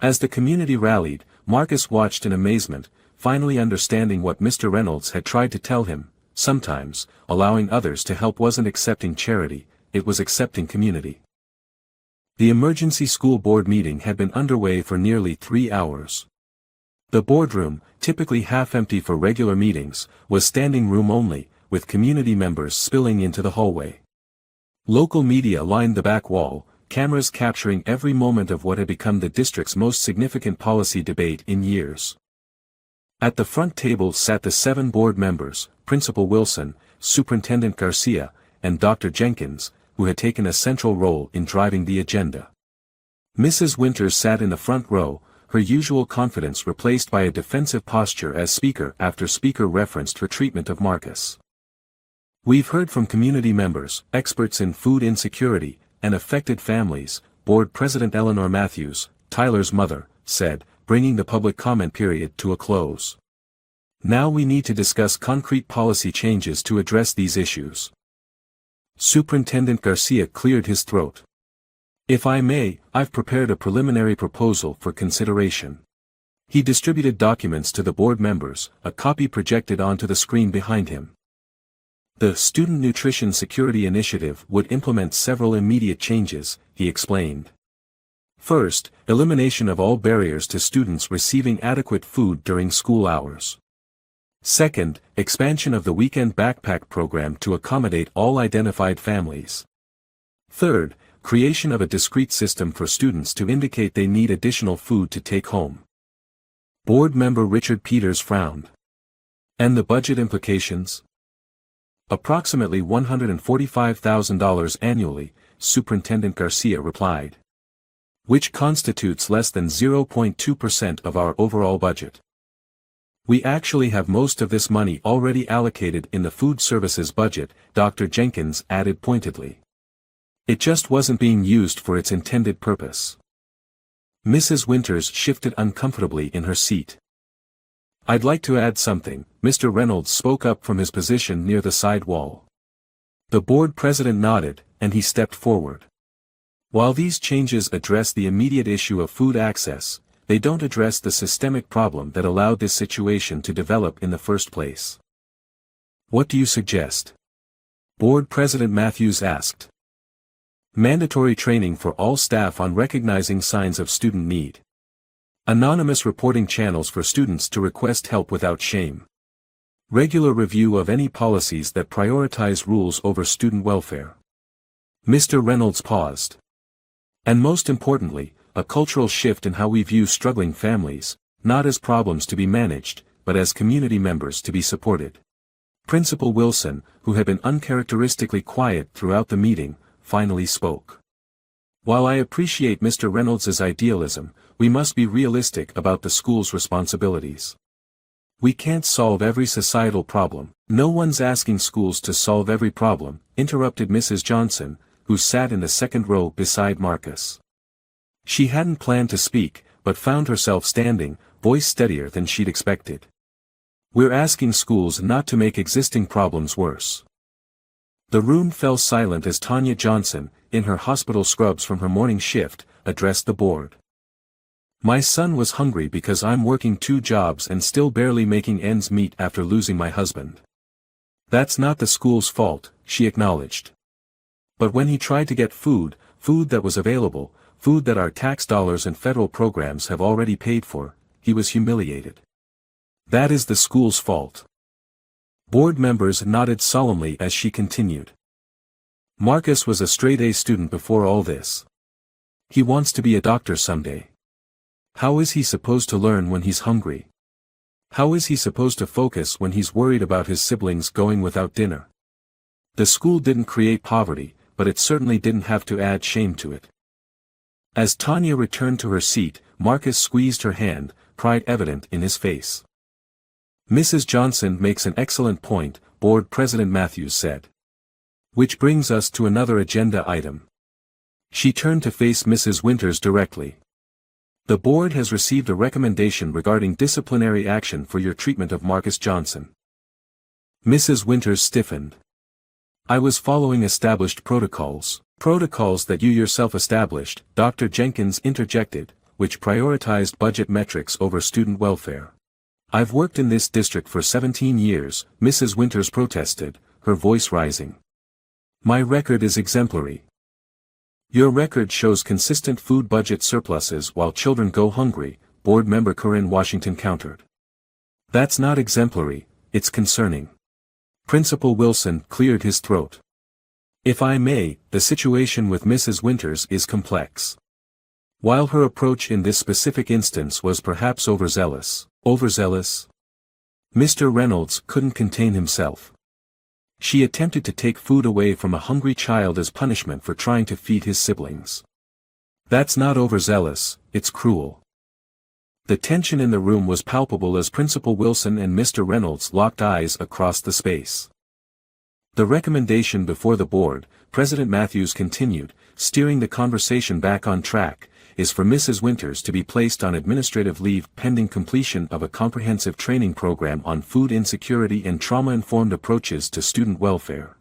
As the community rallied, Marcus watched in amazement, finally understanding what Mr. Reynolds had tried to tell him. Sometimes, allowing others to help wasn't accepting charity, it was accepting community. The emergency school board meeting had been underway for nearly 3 hours. The boardroom, typically half empty for regular meetings, was standing room only, with community members spilling into the hallway. Local media lined the back wall, cameras capturing every moment of what had become the district's most significant policy debate in years. At the front table sat the 7 board members, Principal Wilson, Superintendent Garcia, and Dr. Jenkins, who had taken a central role in driving the agenda. Mrs. Winters sat in the front row, her usual confidence replaced by a defensive posture as speaker after speaker referenced her treatment of Marcus. We've heard from community members, experts in food insecurity, and affected families, Board President Eleanor Matthews, Tyler's mother, said, bringing the public comment period to a close. Now we need to discuss concrete policy changes to address these issues. Superintendent Garcia cleared his throat. If I may, I've prepared a preliminary proposal for consideration. He distributed documents to the board members, a copy projected onto the screen behind him. The Student Nutrition Security Initiative would implement several immediate changes, he explained. First, elimination of all barriers to students receiving adequate food during school hours. Second, expansion of the weekend backpack program to accommodate all identified families. Third, creation of a discrete system for students to indicate they need additional food to take home. Board member Richard Peters frowned. And the budget implications? Approximately $145,000 annually, Superintendent Garcia replied. Which constitutes less than 0.2% of our overall budget. We actually have most of this money already allocated in the food services budget, Dr. Jenkins added pointedly. It just wasn't being used for its intended purpose. Mrs. Winters shifted uncomfortably in her seat. I'd like to add something, Mr. Reynolds spoke up from his position near the side wall. The board president nodded, and he stepped forward. While these changes address the immediate issue of food access, they don't address the systemic problem that allowed this situation to develop in the first place. What do you suggest? Board President Matthews asked. Mandatory training for all staff on recognizing signs of student need. Anonymous reporting channels for students to request help without shame. Regular review of any policies that prioritize rules over student welfare. Mr. Reynolds paused. And most importantly, a cultural shift in how we view struggling families, not as problems to be managed, but as community members to be supported. Principal Wilson, who had been uncharacteristically quiet throughout the meeting, finally spoke. While I appreciate Mr. Reynolds' idealism, we must be realistic about the school's responsibilities. We can't solve every societal problem. No one's asking schools to solve every problem, interrupted Mrs. Johnson, who sat in the second row beside Marcus. She hadn't planned to speak, but found herself standing, voice steadier than she'd expected. We're asking schools not to make existing problems worse. The room fell silent as Tanya Johnson, in her hospital scrubs from her morning shift, addressed the board. My son was hungry because I'm working 2 jobs and still barely making ends meet after losing my husband. That's not the school's fault, she acknowledged. But when he tried to get food that was available, food that our tax dollars and federal programs have already paid for, he was humiliated. That is the school's fault. Board members nodded solemnly as she continued. Marcus was a straight-A student before all this. He wants to be a doctor someday. How is he supposed to learn when he's hungry? How is he supposed to focus when he's worried about his siblings going without dinner? The school didn't create poverty, but it certainly didn't have to add shame to it. As Tanya returned to her seat, Marcus squeezed her hand, pride evident in his face. Mrs. Johnson makes an excellent point, Board President Matthews said. Which brings us to another agenda item. She turned to face Mrs. Winters directly. The board has received a recommendation regarding disciplinary action for your treatment of Marcus Johnson. Mrs. Winters stiffened. I was following established protocols. Protocols that you yourself established, Dr. Jenkins interjected, which prioritized budget metrics over student welfare. I've worked in this district for 17 years, Mrs. Winters protested, her voice rising. My record is exemplary. Your record shows consistent food budget surpluses while children go hungry, board member Corinne Washington countered. That's not exemplary, it's concerning. Principal Wilson cleared his throat. If I may, the situation with Mrs. Winters is complex. While her approach in this specific instance was perhaps overzealous, Mr. Reynolds couldn't contain himself. She attempted to take food away from a hungry child as punishment for trying to feed his siblings. That's not overzealous, it's cruel. The tension in the room was palpable as Principal Wilson and Mr. Reynolds locked eyes across the space. The recommendation before the board, President Matthews continued, steering the conversation back on track, is for Mrs. Winters to be placed on administrative leave pending completion of a comprehensive training program on food insecurity and trauma-informed approaches to student welfare.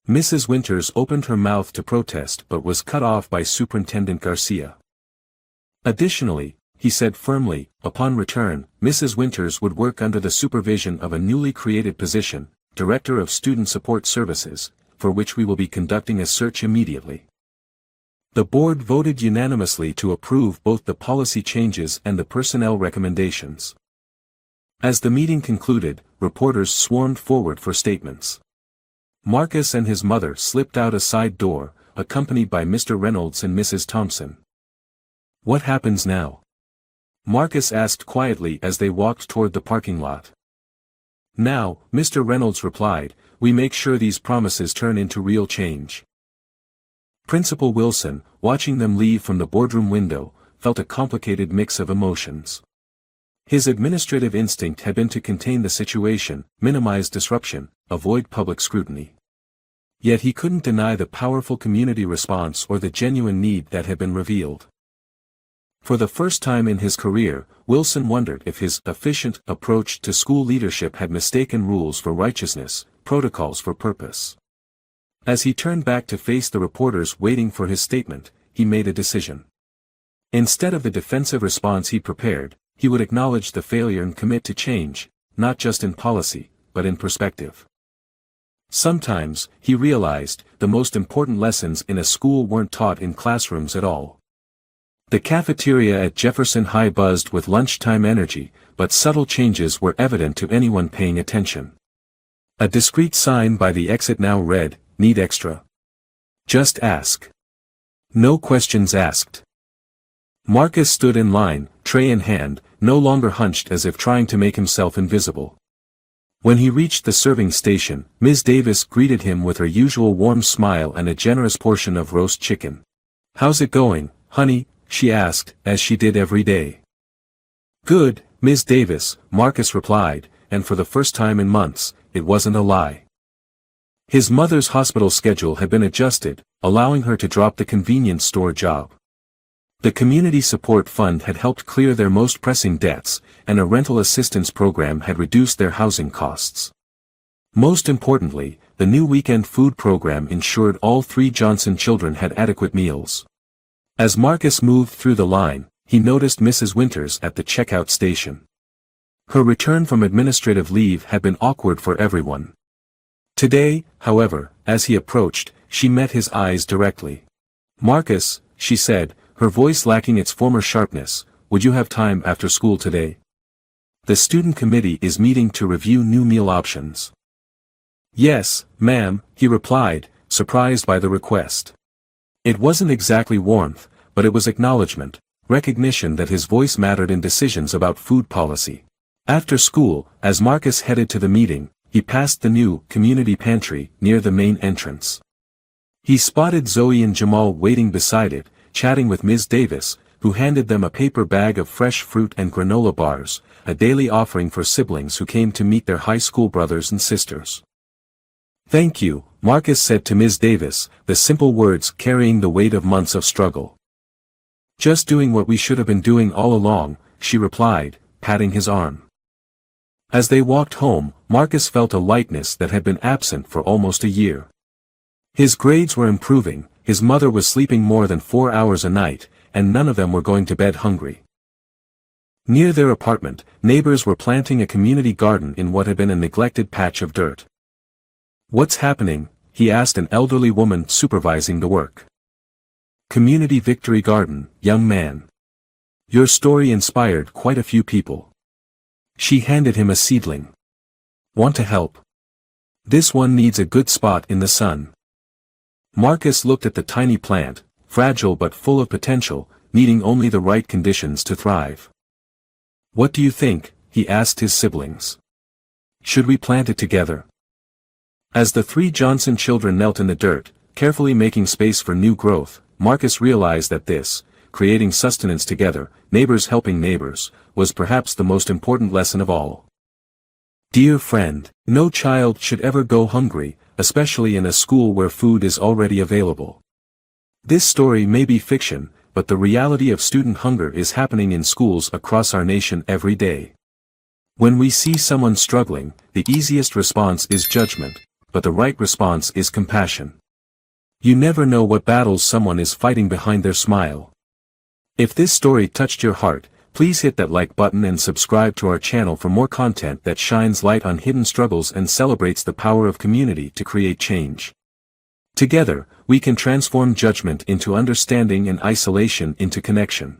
Mrs. Winters opened her mouth to protest but was cut off by Superintendent Garcia. Additionally, he said firmly, upon return, Mrs. Winters would work under the supervision of a newly created position, Director of Student Support Services, for which we will be conducting a search immediately. The board voted unanimously to approve both the policy changes and the personnel recommendations. As the meeting concluded, reporters swarmed forward for statements. Marcus and his mother slipped out a side door, accompanied by Mr. Reynolds and Mrs. Thompson. "What happens now?" Marcus asked quietly as they walked toward the parking lot. "Now," Mr. Reynolds replied, "we make sure these promises turn into real change." Principal Wilson, watching them leave from the boardroom window, felt a complicated mix of emotions. His administrative instinct had been to contain the situation, minimize disruption, avoid public scrutiny. Yet he couldn't deny the powerful community response or the genuine need that had been revealed. For the first time in his career, Wilson wondered if his efficient approach to school leadership had mistaken rules for righteousness, protocols for purpose. As he turned back to face the reporters waiting for his statement, he made a decision. Instead of the defensive response he prepared, he would acknowledge the failure and commit to change, not just in policy, but in perspective. Sometimes, he realized, the most important lessons in a school weren't taught in classrooms at all. The cafeteria at Jefferson High buzzed with lunchtime energy, but subtle changes were evident to anyone paying attention. A discreet sign by the exit now read, "Need extra? Just ask. No questions asked." Marcus stood in line, tray in hand, no longer hunched as if trying to make himself invisible. When he reached the serving station, Ms. Davis greeted him with her usual warm smile and a generous portion of roast chicken. "How's it going, honey?" she asked, as she did every day. "Good, Ms. Davis," Marcus replied, and for the first time in months, it wasn't a lie. His mother's hospital schedule had been adjusted, allowing her to drop the convenience store job. The Community Support Fund had helped clear their most pressing debts, and a rental assistance program had reduced their housing costs. Most importantly, the new weekend food program ensured all 3 Johnson children had adequate meals. As Marcus moved through the line, he noticed Mrs. Winters at the checkout station. Her return from administrative leave had been awkward for everyone. Today, however, as he approached, she met his eyes directly. "Marcus," she said, her voice lacking its former sharpness, "would you have time after school today? The student committee is meeting to review new meal options." "Yes, ma'am," he replied, surprised by the request. It wasn't exactly warmth, but it was acknowledgement, recognition that his voice mattered in decisions about food policy. After school, as Marcus headed to the meeting, he passed the new community pantry near the main entrance. He spotted Zoe and Jamal waiting beside it, chatting with Ms. Davis, who handed them a paper bag of fresh fruit and granola bars, a daily offering for siblings who came to meet their high school brothers and sisters. "Thank you," Marcus said to Ms. Davis, the simple words carrying the weight of months of struggle. "Just doing what we should have been doing all along," she replied, patting his arm. As they walked home, Marcus felt a lightness that had been absent for almost a year. His grades were improving, his mother was sleeping more than 4 hours a night, and none of them were going to bed hungry. Near their apartment, neighbors were planting a community garden in what had been a neglected patch of dirt. "What's happening?" he asked an elderly woman supervising the work. "Community Victory Garden, young man. Your story inspired quite a few people." She handed him a seedling. "Want to help? This one needs a good spot in the sun." Marcus looked at the tiny plant, fragile but full of potential, needing only the right conditions to thrive. "What do you think?" he asked his siblings. "Should we plant it together?" As the 3 Johnson children knelt in the dirt, carefully making space for new growth, Marcus realized that this, creating sustenance together, neighbors helping neighbors, was perhaps the most important lesson of all. Dear friend, no child should ever go hungry, especially in a school where food is already available. This story may be fiction, but the reality of student hunger is happening in schools across our nation every day. When we see someone struggling, the easiest response is judgment, but the right response is compassion. You never know what battles someone is fighting behind their smile. If this story touched your heart, Please hit that like button and subscribe to our channel for more content that shines light on hidden struggles and celebrates the power of community to create change. Together, we can transform judgment into understanding and isolation into connection.